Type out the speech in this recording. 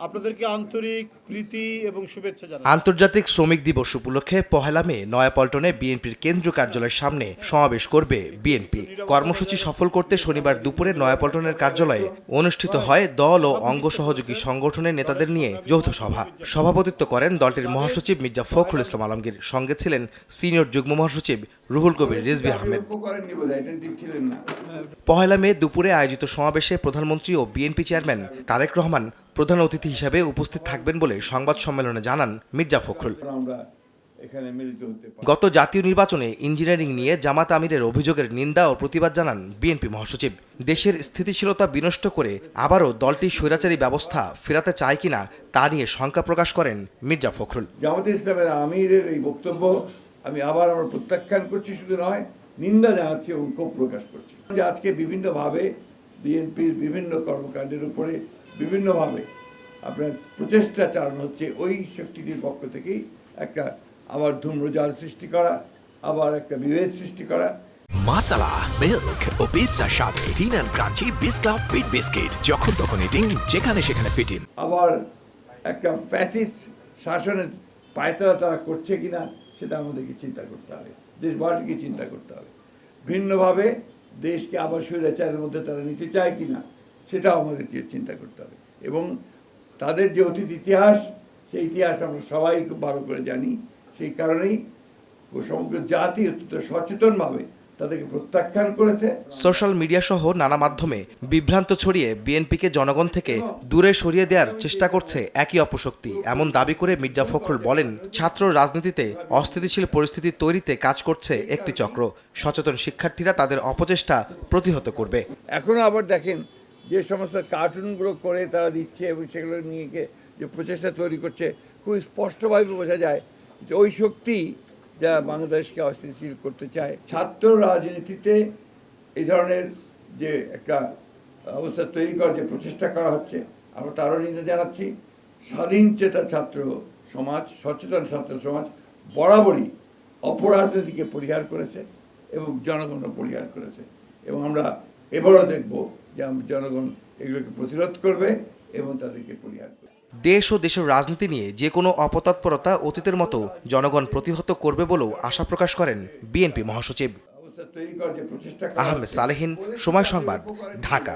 আপনাদেরকে আন্তরিক প্রীতি এবং শুভেচ্ছা জানাই। আন্তর্জাতিক শ্রমিক দিবস উপলক্ষে পহেলা মে নয়াপল্টনে বিএনপির কেন্দ্রীয় কার্যালয়ের সামনে সমাবেশ করবে বিএনপি। কর্মসূচি সফল করতে শনিবার দুপুরে নয়াপল্টনের কার্যালয়ে অনুষ্ঠিত হয় দল ও অঙ্গ সহযোগী সংগঠনের নেতাদের নিয়ে যৌথ সভা। সভাপতিত্ব করেন দলটির মহাসচিব মির্জা ফখরুল ইসলাম আলমগীর। সঙ্গে ছিলেন সিনিয়র যুগ্ম মহাসচিব রুহুল কবির রিজভী আহমেদ। পহেলা মে দুপুরে আয়োজিত সমাবেশে প্রধানমন্ত্রী ও বিএনপি চেয়ারম্যান তারেক রহমান প্রধান অতিথি হিসেবে উপস্থিত থাকবেন বলে সংবাদ সম্মেলনে জানান মির্জা ফখরুল। গত জাতীয় নির্বাচনে ইঞ্জিনিয়ারিং নিয়ে জামাত আমিরের অভিযোগের নিন্দা ও প্রতিবাদ জানান বিএনপি মহাসচিব। দেশের স্থিতিশীলতা বিনষ্ট করে আবারও দলটি স্বৈরাচারী ব্যবস্থা ফেরাতে চায় কিনা তা নিয়ে শঙ্কা প্রকাশ করেন মির্জা ফখরুল। জামাতে ইসলামের আমিরের এই বক্তব্য আমি আবার প্রত্যাখ্যান করছি, শুধু নয় নিন্দা জানাচ্ছি এবং ক্ষোভ প্রকাশ করছি যে আজকে বিভিন্নভাবে বিএনপির বিভিন্ন কর্মকাণ্ডের উপরে বিভিন্নভাবে আপনার প্রচেষ্টা চালানো হচ্ছে। ওই শক্তিটির পক্ষ থেকেই একটা আবার ধূম্রজাল সৃষ্টি করা, আবার একটা বিভেদ সৃষ্টি করা। মাসালা মিল্ক ও পিৎজার সাথে ফিন and crunchy biscuit fit biscuit, যখন তখন ইটিং, যেখানে সেখানে ফিটিং। আবার একটা ফ্যাসিস্ট শাসনের পায়তারা তারা করছে কিনা সেটা আমাদেরকে চিন্তা করতে হবে, দেশবাসীকে চিন্তা করতে হবে। ভিন্নভাবে দেশকে আবার স্বৈরাচারের মধ্যে তারা নিতে চায় কিনা সেটাও আমাদেরকে চিন্তা করতে হবে। এবং তাদের যে অতীত ইতিহাস, সেই ইতিহাস আমরা সবাই খুব ভালো করে জানি। সেই কারণেই সমগ্র জাতি অত্যন্ত সচেতনভাবে তাদেরকে প্রত্যাখ্যান করেছে। সোশ্যাল মিডিয়া সহ নানা মাধ্যমে বিভ্রান্ত ছড়িয়ে বিএনপিকে জনগণ থেকে দূরে সরিয়ে দেওয়ার চেষ্টা করছে একই অপশক্তি, এমন দাবি করে মির্জা ফখরুল বলেন, ছাত্র রাজনীতিতে অস্থিতিশীল পরিস্থিতি তৈরিতে কাজ করছে একটি চক্র। সচেতন শিক্ষার্থীরা তাদের অপচেষ্টা প্রতিহত করবে। এখনো আবার দেখেন যে সমস্ত কার্টুনগুলো করে তারা দিচ্ছে এবং সেগুলো নিয়ে যে প্রচেষ্টা তৈরি করছে, খুব স্পষ্টভাবে বোঝা যায় যে ওই শক্তি যা বাংলাদেশকে অস্থিতিশীল করতে চায়। ছাত্র রাজনীতিতে এই ধরনের যে একটা অবস্থা তৈরি করার যে প্রচেষ্টা করা হচ্ছে, আমরা তারও নিন্দা জানাচ্ছি। স্বাধীন চেতা ছাত্র সমাজ, সচেতন ছাত্র সমাজ বরাবরই অপরাজনীতিকে পরিহার করেছে এবং জনগণও পরিহার করেছে। এবং আমরা এবারও দেখব যে জনগণ এগুলোকে প্রতিরোধ করবে এবং তাদেরকে পরিহার করবে। দেশ ও দেশের রাজনীতি নিয়ে যে কোনো অপতৎপরতা অতীতের মতো জনগণ প্রতিহত করবে বলেও আশা প্রকাশ করেন বিএনপি মহাসচিব। তৈরি করার যে প্রচেষ্টা আহমেদ সালেহীন, সময় সংবাদ, ঢাকা।